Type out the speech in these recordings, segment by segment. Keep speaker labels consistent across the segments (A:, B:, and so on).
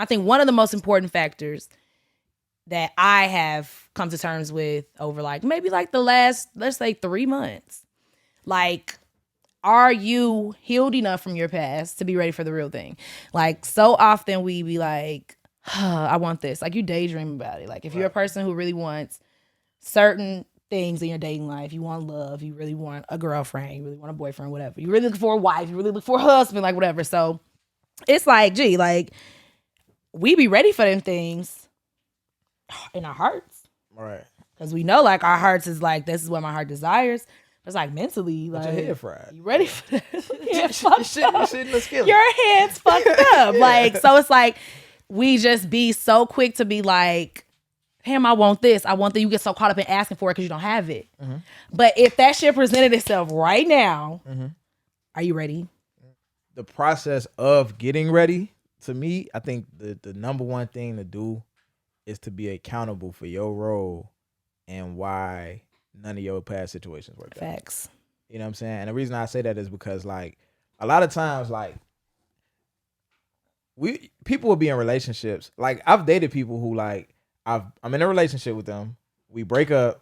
A: I think one of the most important factors that I have come to terms with over like maybe like the last, let's say 3 months, like, are you healed enough from your past to be ready for the real thing? Like, so often we be like, I want this. Like, you daydream about it. Like, if you're a person who really wants certain things in your dating life, you want love, you really want a girlfriend, you really want a boyfriend, whatever. You really look for a wife, you really look for a husband, like whatever. So it's like, gee, like, we be ready for them things in our hearts.
B: Right.
A: Because we know, like, our hearts is like, this is what my heart desires. But it's like mentally, like,
B: your head fried.
A: You ready for that?
B: Your
A: Your head's fucked up. Yeah. Like, so it's like, we just be so quick to be like, damn, I want this. I want that. You get so caught up in asking for it because you don't have it. Mm-hmm. But if that shit presented itself right now, are you ready?
B: The process of getting ready, to me, I think the number one thing to do is to be accountable for your role and why none of your past situations worked out.
A: Facts.
B: You know what I'm saying? And the reason I say that is because, like, a lot of times, like, people will be in relationships. Like, I've dated people who, like, I'm in a relationship with them. We break up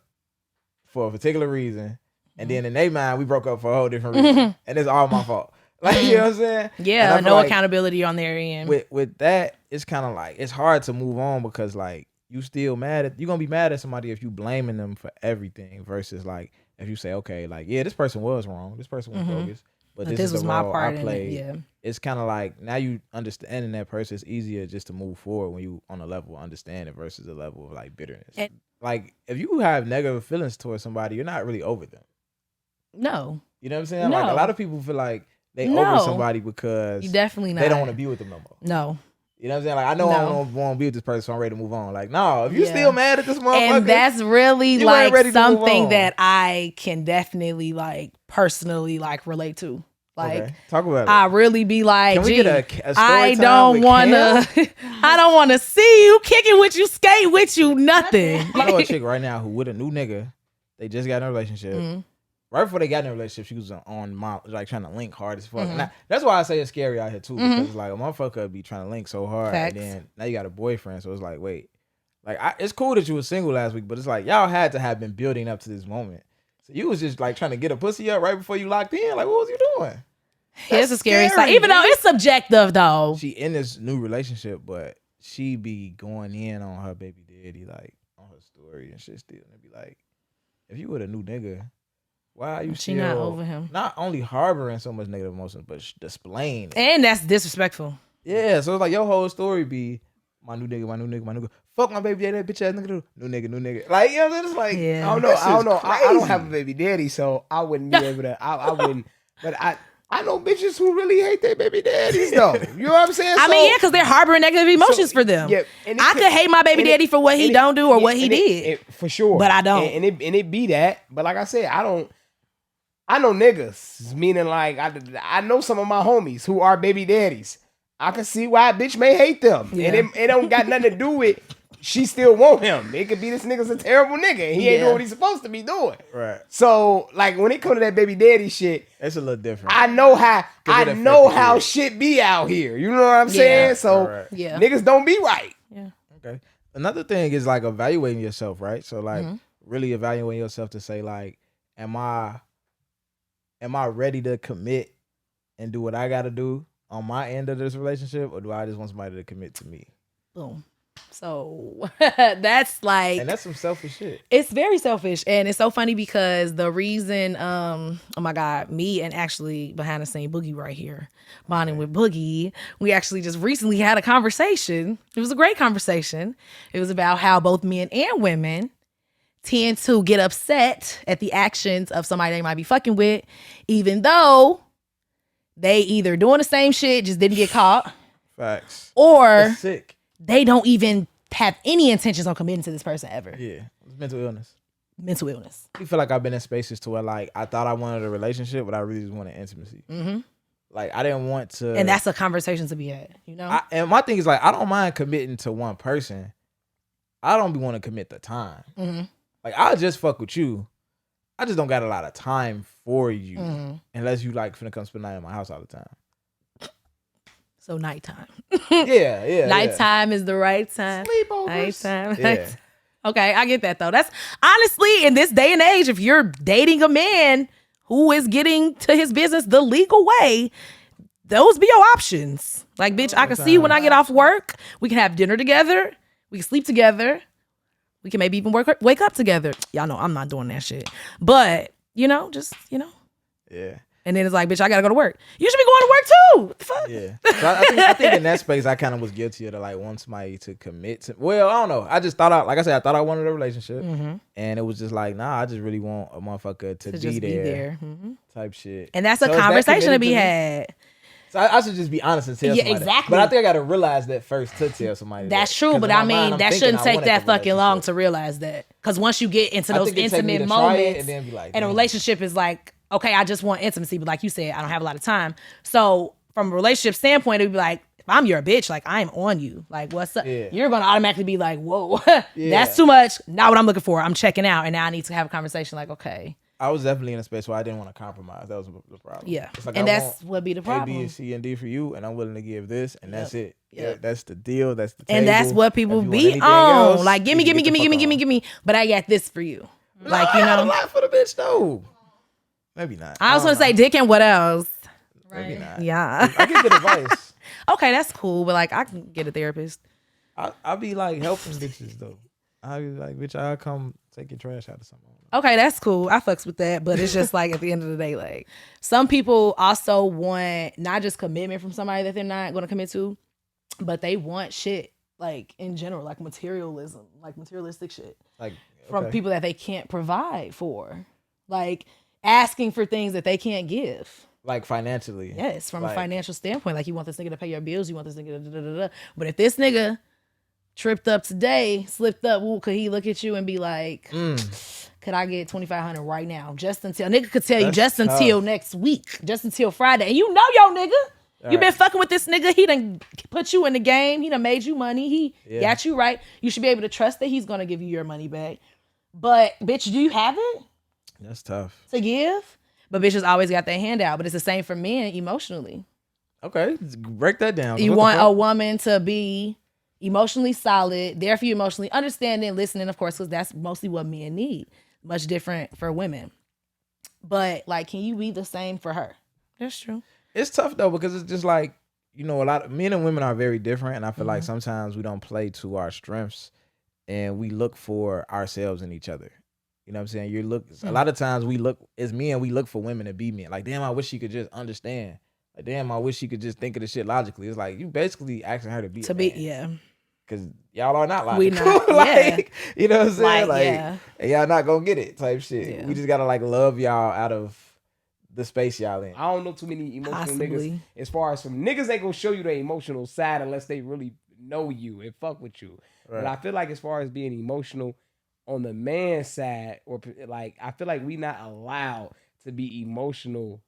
B: for a particular reason. And then in their mind, we broke up for a whole different reason. And it's all my fault. Like, you know what I'm saying?
A: Yeah, no accountability on their end.
B: With that, it's kind of like, it's hard to move on because, like, you're going to be mad at somebody if you blaming them for everything versus, like, if you say, okay, like, yeah, this person was wrong. This person was bogus. But this was my part I played. Yeah. It's kind of like, now you understanding that person, it's easier just to move forward when you on a level of understanding versus a level of, like, bitterness. Like, if you have negative feelings towards somebody, you're not really over them.
A: No.
B: You know what I'm saying?
A: No.
B: Like, a lot of people feel like they over somebody because
A: you definitely not.
B: They don't want to be with them no more.
A: No.
B: You know what I'm saying? Like, I know I don't want to be with this person, so I'm ready to move on. Like, no, if you still mad at this motherfucker,
A: and that's really like something that I can definitely like personally like relate to. Like, okay.
B: Talk about it.
A: I really be like,
B: can we get a story
A: I don't want to. I don't want to see you kicking with you, skate with you, nothing.
B: I know a chick right now who with a new nigga. They just got in a relationship. Mm-hmm. Right before they got in a relationship, she was on my, like, trying to link hard as fuck. Mm-hmm. Now, that's why I say it's scary out here too, because it's like a motherfucker be trying to link so hard, and then now you got a boyfriend, so it's like, wait, like, it's cool that you was single last week, but it's like y'all had to have been building up to this moment. So you was just like trying to get a pussy up right before you locked in. Like, what was you doing?
A: It's a scary side, even though it's subjective though.
B: She in this new relationship, but she be going in on her baby daddy, like on her story and shit still, and it be like, if you with a new nigga, why are you
A: still not over him?
B: Not only harboring so much negative emotions, but displaying it.
A: And that's disrespectful.
B: Yeah, so it's like your whole story be my new nigga, my new nigga, my new nigga. Fuck my baby daddy, that bitch ass nigga. New nigga. Like, you know, it's like,
C: I don't know. I don't have a baby daddy, so I wouldn't be able to. I wouldn't. But I know bitches who really hate their baby daddies, though. You know what I'm saying?
A: I mean, yeah, because they're harboring negative emotions for them. Yeah, I could hate my baby daddy for what he don't do or what he did.
C: For sure.
A: But I don't.
C: And it be that. But like I said, I know niggas, meaning like I know some of my homies who are baby daddies. I can see why a bitch may hate them. Yeah. And it don't got nothing to do with she still want him. It could be this nigga's a terrible nigga and he ain't doing what he's supposed to be doing.
B: Right.
C: So like when it comes to that baby daddy shit,
B: it's a little different.
C: I know how shit be out here. You know what I'm saying? So niggas don't be right.
A: Yeah.
B: Okay. Another thing is like evaluating yourself, right? So like really evaluating yourself to say like, am I ready to commit and do what I got to do on my end of this relationship, or do I just want somebody to commit to me?
A: Boom. So that's like,
B: and that's some selfish shit.
A: It's very selfish, and it's so funny because the reason, oh my God, me and actually behind the scene Boogie right here, bonding with Boogie, we actually just recently had a conversation. It was a great conversation. It was about how both men and women tend to get upset at the actions of somebody they might be fucking with, even though they either doing the same shit, just didn't get caught.
B: Facts.
A: Or
B: it's sick.
A: They don't even have any intentions on committing to this person ever.
B: Yeah. It's mental illness.
A: Mental illness.
B: I feel like I've been in spaces to where like I thought I wanted a relationship, but I really just wanted intimacy. Mm-hmm. Like I didn't want to.
A: And that's a conversation to be had, you know?
B: And my thing is like, I don't mind committing to one person. I don't want to commit the time. Mm-hmm. Like I'll just fuck with you. I just don't got a lot of time for you unless you like finna come spend the night in my house all the time.
A: So nighttime.
B: Yeah.
A: Nighttime is the right time.
C: Sleepovers.
A: Nighttime.
B: Yeah.
A: Okay, I get that though. That's honestly in this day and age, if you're dating a man who is getting to his business the legal way, those be your options. Like, bitch, I can see you when I get off work. We can have dinner together. We can sleep together. We can maybe even wake up together. Y'all know I'm not doing that shit. But, just.
B: Yeah.
A: And then it's like, bitch, I gotta go to work. You should be going to work too. What the fuck?
B: Yeah. So I think in that space, I kind of was guilty of like want somebody to commit to. Well, I don't know. I just thought I thought I wanted a relationship, and it was just like, nah, I just really want a motherfucker to be there. Type shit.
A: And that's a conversation to be had.
B: So I should just be honest and tell somebody.
A: Yeah, exactly.
B: But I think I got to realize that first to tell somebody.
A: That's true, but I mean, that shouldn't take that fucking long to realize that. Because once you get into those intimate moments,
B: and then be like,
A: and a relationship is like, okay, I just want intimacy, but like you said, I don't have a lot of time. So from a relationship standpoint, it would be like, if I'm your bitch, like I'm on you. Like, what's up? Yeah. You're gonna automatically be like, whoa, that's too much. Not what I'm looking for. I'm checking out, and now I need to have a conversation. Like, okay.
B: I was definitely in a space where I didn't want to compromise. That was the problem.
A: Yeah,
B: like,
A: and that's what be the problem.
B: A, B, C, and D for you, and I'm willing to give this, and that's it. Yeah, that's the deal. That's the table.
A: And that's what people be on. Else, like, give me. But I got this for you. Like,
B: I got a lot for the bitch though. Maybe not.
A: I was gonna say dick and what else?
B: Right. Maybe not.
A: Yeah.
B: I get good advice.
A: Okay, that's cool, but like I can get a therapist.
B: I'll be like helping bitches though. I'll be like, bitch, I'll come take your trash out of something.
A: Okay, that's cool. I fucks with that, but it's just like at the end of the day, like some people also want not just commitment from somebody that they're not gonna commit to, but they want shit like in general, like materialism, like materialistic shit, like from people that they can't provide for, like asking for things that they can't give. Like financially. Yes, from a financial standpoint. Like you want this nigga to pay your bills, you want this nigga to da-da-da-da. But if this nigga tripped up today, slipped up, could he look at you and be like, could I get $2,500 right now? Just until, a nigga could tell you just tough. Until next week, just until Friday. And you know your nigga. You been fucking with this nigga. He done put you in the game. He done made you money. He got you right. You should be able to trust that he's going to give you your money back. But, bitch, do you have it? That's tough. To give? But bitches always got their hand out. But it's the same for men emotionally. Okay, break that down. You want a woman to be emotionally solid, there for you emotionally, understanding, listening, of course, because that's mostly what men need. Much different for women. But, like, can you be the same for her? That's true. It's tough, though, because it's just like, you know, a lot of men and women are very different. And I feel like sometimes we don't play to our strengths and we look for ourselves in each other. You know what I'm saying? A lot of times we look, as men, we look for women to be men. Like, damn, I wish she could just understand. Like, damn, I wish she could just think of the shit logically. It's like, you basically asking her to be a man. Yeah. Because y'all are not logical. We not, like, you know what I'm saying? Like, and y'all not gonna get it type shit. Yeah. We just gotta, like, love y'all out of the space y'all in. I don't know too many emotional niggas. As far as from niggas ain't gonna show you their emotional side unless they really know you and fuck with you. Right. But I feel like as far as being emotional on the man's side, or like, I feel like we not allowed to be emotional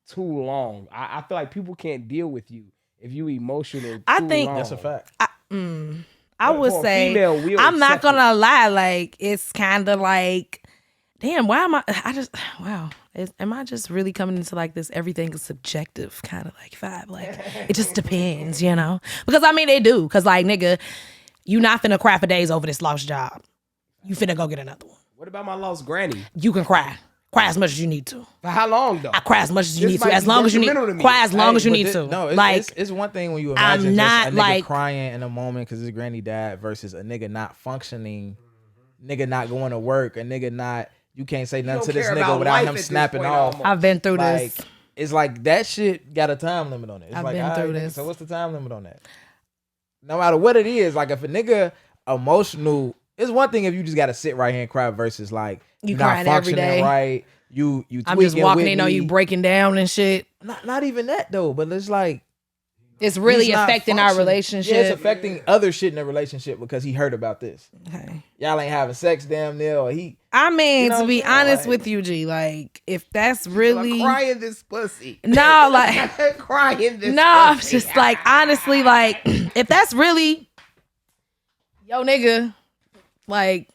A: too long. I feel like people can't deal with you if you emotional too long. That's a fact. I would say, female, I'm not gonna lie, like, it's kind of like, damn, why am am I just really coming into like this everything is subjective kind of like vibe? Like, it just depends, you know? Because I mean, they do. Because like, nigga, you not finna cry for days over this lost job. You finna go get another one. What about my lost granny? You can cry. Cry as much as you need to. For how long though? I cry as much as you need to. As long as you need. Cry as long as you need to. No, it's one thing when you imagine I'm not just a nigga like crying in a moment because his granny died versus a nigga not functioning, nigga not going to work, a nigga not. You can't say nothing to this nigga without him snapping off. I've been through this. It's like that shit got a time limit on it. It's I've like, been through this. So what's the time limit on that? No matter what it is, like if a nigga emotional. It's one thing if you just gotta sit right here and cry versus like you not functioning every day. Right. You I'm just walking in on you breaking down and shit. Not even that though, but it's like it's really affecting our relationship. Yeah, it's affecting other shit in the relationship because he heard about this. Okay. Y'all ain't having sex damn near or he. I mean, you know to be honest with you, G, like if that's really crying this pussy. No, like crying this. No, I'm just like honestly, like if that's really yo nigga. Like,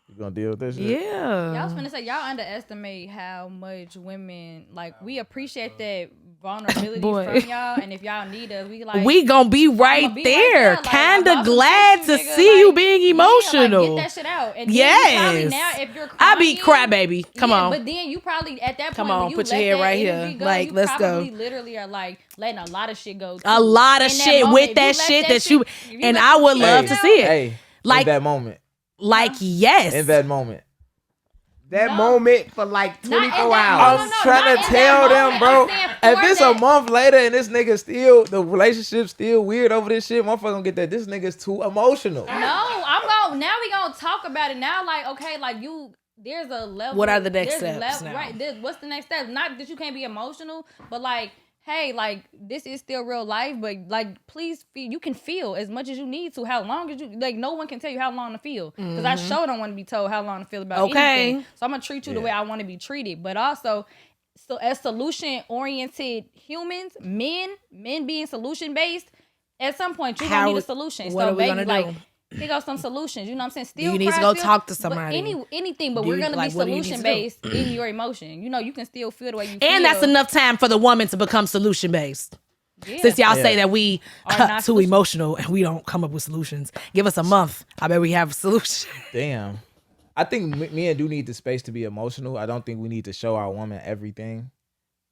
A: you gonna deal with this shit? Yeah.
D: Y'all was finna say, y'all underestimate how much women, like, we appreciate that vulnerability
A: Boy.
D: from y'all, and if y'all need us,
A: we gonna be right there.
D: Like,
A: Kinda glad to see you being emotional.
D: Like, get that shit out. And
A: yes.
D: Probably now, if you're crying,
A: I be crybaby. Come on.
D: But then you probably at that point,
A: come on,
D: when you
A: put
D: let
A: your head
D: that
A: right
D: energy
A: here.
D: go,
A: Like,
D: you
A: let's
D: probably
A: go.
D: literally are like letting a lot of shit go. Too.
A: A lot of shit
D: moment,
A: with that shit that you and I would love to see it.
B: Hey,
A: like
B: in that moment.
A: Like yes.
B: In that moment.
C: That moment for like 24 hours.
B: I'm trying to tell them, bro. If it's a month later and this nigga still, the relationship's still weird over this shit, motherfucker gonna get that. This nigga's too emotional.
D: No, now we gonna talk about it now. Like, okay, like there's a level.
A: What are the next steps now?
D: Right. What's the next step? Not that you can't be emotional, but like, hey, like this is still real life, but like, please feel. You can feel as much as you need to. How long as you like? No one can tell you how long to feel because I sure don't want to be told how long to feel about anything. So I'm gonna treat you the way I want to be treated. But also, so as solution oriented humans, men being solution based, at some point you're gonna need a solution.
A: What
D: so
A: are we gonna
D: like,
A: do?
D: Pick out some solutions. You know what I'm saying? Still,
A: you need to go talk to somebody.
D: But anything, but we're gonna be solution based in your emotion. You know, you can still feel the way you feel.
A: And that's enough time for the woman to become solution based. Yeah. Since y'all say that we are too emotional and we don't come up with solutions, give us a month. I bet we have a solution.
B: Damn. I think men do need the space to be emotional. I don't think we need to show our woman everything.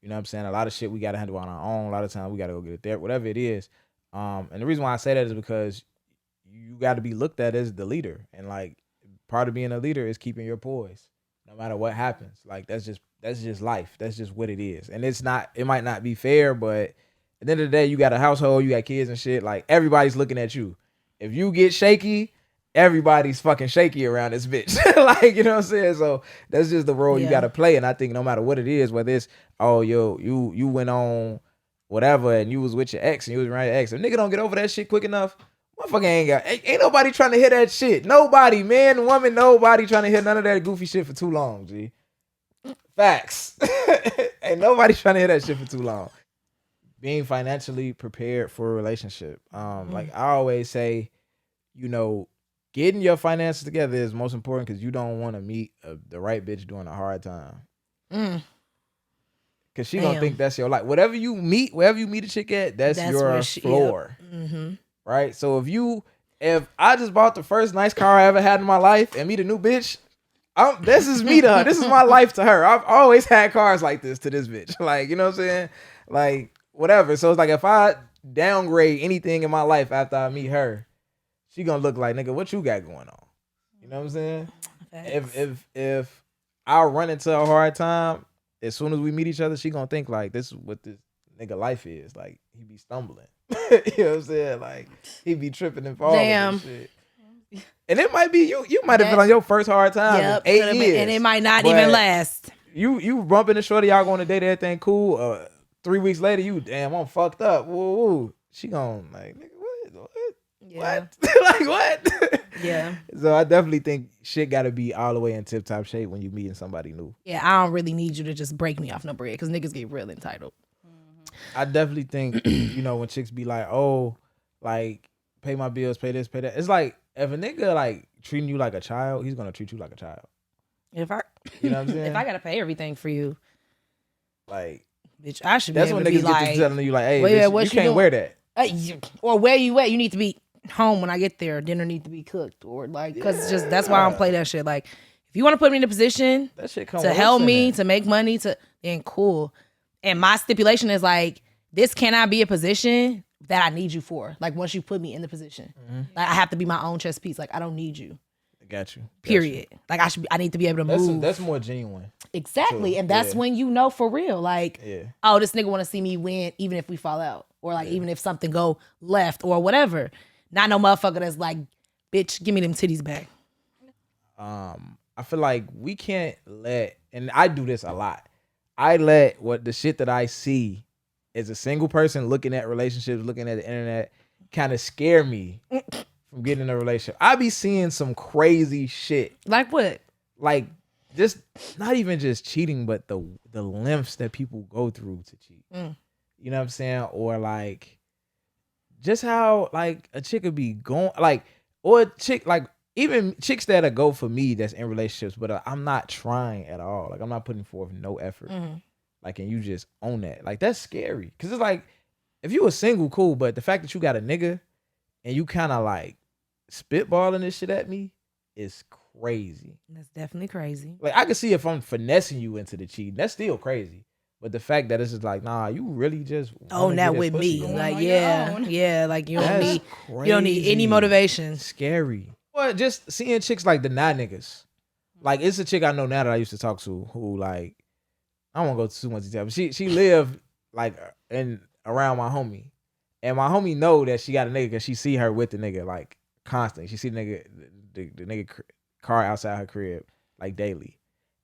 B: You know what I'm saying? A lot of shit we gotta handle on our own. A lot of times we gotta go get it there, whatever it is. And the reason why I say that is because you got to be looked at as the leader, and like part of being a leader is keeping your poise, no matter what happens. Like that's just life. That's just what it is, and it might not be fair, but at the end of the day, you got a household, you got kids and shit. Like everybody's looking at you. If you get shaky, everybody's fucking shaky around this bitch. Like, you know what I'm saying? So that's just the role you got to play. And I think no matter what it is, whether it's you went on whatever and you was with your ex and you was around your ex, if nigga don't get over that shit quick enough, motherfucker ain't nobody trying to hear that shit. Nobody, man, woman, nobody trying to hear none of that goofy shit for too long, G. Facts. Ain't nobody trying to hear that shit for too long. Being financially prepared for a relationship. Like I always say, you know, getting your finances together is most important because you don't want to meet the right bitch during a hard time. Because she gonna think that's your life. Wherever you meet a chick at, that's your floor. Yep. Right? So if I just bought the first nice car I ever had in my life and meet a new bitch, this is me to her. This is my life to her. I've always had cars like this to this bitch. Like, you know what I'm saying? Like, whatever. So it's like if I downgrade anything in my life after I meet her, she gonna look like, nigga, what you got going on? You know what I'm saying? If I run into a hard time, as soon as we meet each other, she gonna think like, this is what this nigga life is. Like, he be stumbling. You know what I'm saying? Like, he be tripping and falling and shit. And it might be you might have been on your first hard time in 8 years.
A: And it might not even last.
B: You bump into shorty, y'all going to date, everything cool. 3 weeks later, damn, I'm fucked up. Woo. She gonna like, nigga, what?
A: Yeah.
B: What? Like, what?
A: Yeah.
B: So I definitely think shit got to be all the way in tip-top shape when you meeting somebody new.
A: Yeah, I don't really need you to just break me off no bread because niggas get real entitled.
B: I definitely think, you know, when chicks be like, oh, like, pay my bills, pay this, pay that. It's like, if a nigga, like, treating you like a child, he's going to treat you like a child.
A: You know
B: what I'm saying?
A: If I got to pay everything for you,
B: like,
A: bitch, I should be
B: that's
A: able
B: when
A: to
B: niggas
A: be like,
B: get to telling you, like, hey,
A: wait,
B: bitch,
A: what
B: you can't wear that.
A: Or where you at? You need to be home when I get there. Dinner need to be cooked. Or like, because just that's why I don't play that shit. Like, if you want to put me in a position
B: that shit
A: to help me, to make money, then cool. And my stipulation is like, this cannot be a position that I need you for. Like, once you put me in the position, like I have to be my own chess piece. Like, I don't need you.
B: Got you.
A: Period. Like, I need to be able to move.
B: That's more genuine.
A: Exactly.
B: Too.
A: And that's when you know for real. Like,
B: yeah.
A: Oh, this nigga want to see me win even if we fall out. Or like, even if something go left or whatever. Not no motherfucker that's like, bitch, give me them titties back.
B: I feel like we can't let, and I do this a lot, I let the shit that I see as a single person looking at relationships, looking at the internet, kind of scare me from getting in a relationship. I be seeing some crazy shit.
A: Like what?
B: Like, just not even just cheating, but the lengths that people go through to cheat. You know what I'm saying? Or like, just how like a chick could be going, like, or a chick, like, even chicks that go for me that's in relationships, but I'm not trying at all. Like, I'm not putting forth no effort. Like, and you just own that. Like, that's scary. Cause it's like, if you a single, cool, but the fact that you got a nigga and you kind of like spitballing this shit at me is crazy.
A: That's definitely crazy.
B: Like, I can see if I'm finessing you into the cheating, that's still crazy. But the fact that it's just like, nah, you really just
A: Own that with me.
D: Going
A: Like,
D: on
A: yeah,
D: your own.
A: yeah. Like you don't
B: That's
A: need you don't need any
B: crazy.
A: motivation.
B: Scary. Well, just seeing chicks like deny niggas. Like, it's a chick I know now that I used to talk to who, like, I don't want to go too much detail, but she lived like in around my homie, and my homie know that she got a nigga because she see her with the nigga like constantly. She see the nigga car outside her crib like daily,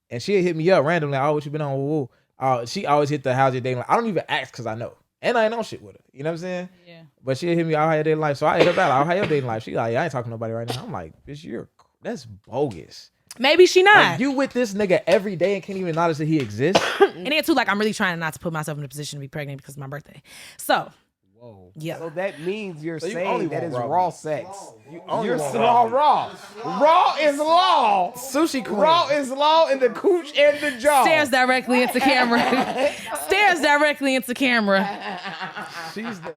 B: and she hit me up randomly. Oh, what you been on? Woo, woo. She always hit the how's your dating life. I don't even ask because I know, and I ain't on shit with her. You know what I'm saying?
D: Yeah.
B: But she hit me, how your dating life? So I hit her back, how your dating life? She like, yeah, I ain't talking to nobody right now. I'm like, bitch, that's bogus.
A: Maybe she not.
B: Like, you with this nigga every day and can't even acknowledge that he exists?
A: And then too, like I'm really trying not to put myself in a position to be pregnant because of my birthday. So,
C: Whoa.
A: yeah.
C: So that means you're
B: So you only
C: saying that
B: want
C: is
B: raw
C: raw
B: meat.
C: sex.
B: only
C: You're
B: want
C: raw. Raw is law.
B: Sushi queen.
C: Raw is law in the cooch and the jaw.
A: Stares directly into camera. Stares directly into camera.
B: She's the